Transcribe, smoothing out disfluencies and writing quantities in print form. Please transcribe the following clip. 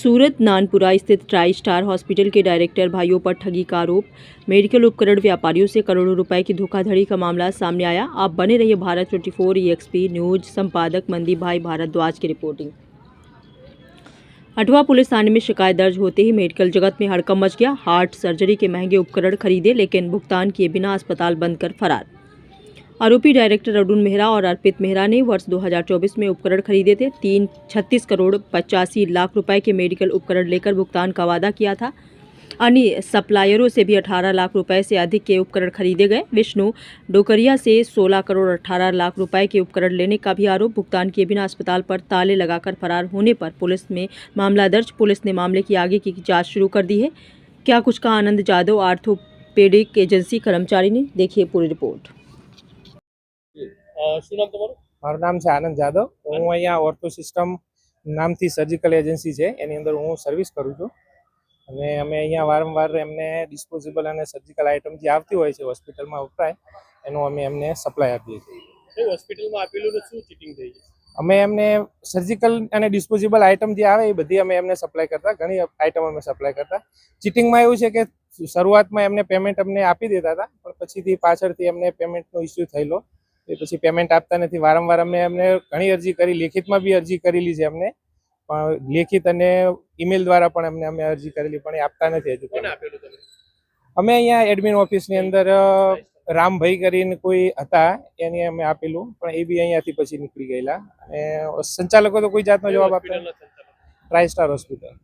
सूरत नानपुरा स्थित try star hospital के director भाइयों पर ठगी का आरोप। मेडिकल उपकरण व्यापारियों से करोड़ों रुपए की धोखाधड़ी का मामला सामने आया। आप बने रहिए भारत 24 EXP न्यूज संपादक मनदीप भाई भारद्वाज की रिपोर्टिंग। अठवा पुलिस थाने में शिकायत दर्ज होते ही मेडिकल जगत में हड़कंप मच गया। हार्ट सर्जरी के महंगे उपकरण खरीदे लेकिन भुगतान किए बिना अस्पताल बंद कर फरार। आरोपी डायरेक्टर अरुण मेहरा और अर्पित मेहरा ने वर्ष 2024 में उपकरण खरीदे थे। 36 करोड़ 85 लाख रुपए के मेडिकल उपकरण लेकर भुगतान का वादा किया था। अन्य सप्लायरों से भी 18 लाख रुपए से अधिक के उपकरण खरीदे गए। विष्णु डोकरिया से 16 करोड़ 18 लाख रुपए के उपकरण लेने का भी आरोप। भुगतान किए बिना अस्पताल पर ताले लगाकर फरार होने पर पुलिस में मामला दर्ज। पुलिस ने मामले की आगे की जाँच शुरू कर दी है। क्या कुछ कहा आनंद जादव, आर्थोपेडिक एजेंसी कर्मचारी ने, देखिए पूरी रिपोर्ट। શું નામ તમારું? મારું નામ છે આનંદ જાદવ। હું અહીંયા ઓર્થો સિસ્ટમ નામથી સર્જિકલ એજન્સી છે એની અંદર હું સર્વિસ કરું છું અને અમે અહીંયા વારંવાર એમને ડિસ્પોઝેબલ અને સર્જિકલ આઇટમ જે આવતી હોય છે હોસ્પિટલમાં વપરાય એનું અમે એમને સપ્લાય આપીએ છીએ। એ હોસ્પિટલમાં આપેલું ને શું ચીટિંગ થઈ છે? અમે એમને સર્જિકલ અને ડિસ્પોઝેબલ આઇટમ જે આવે એ બધી અમે એમને સપ્લાય કરતા, ઘણી આઇટમ અમે સપ્લાય કરતા। ચીટિંગમાં એવું છે કે શરૂઆતમાં એમને પેમેન્ટ અમને આપી દેતા હતા પણ પછીથી પાછળથી એમને પેમેન્ટનો ઇસ્યુ થયેલો, એ પછી પેમેન્ટ આપતા નથી। વારંવાર અમે એમને ઘણી અરજી કરી, લેખિતમાં બી અરજી કરેલી છે એમને, પણ લેખિત અને ઈમેલ દ્વારા પણ એમને અમે અરજી કરેલી પણ એ આપતા નથી હજુ। કોને આપેલું તમે? અમે અહીંયા એડમિન ઓફિસની અંદર રામભાઈ કરીને કોઈ હતા એની અમે આપેલું પણ એ બી અહીંયાથી પછી નીકળી ગયેલા અને સંચાલકો તો કોઈ જાતનો જવાબ આપતા। હોસ્પિટલના સંચાલક? Try star hospital.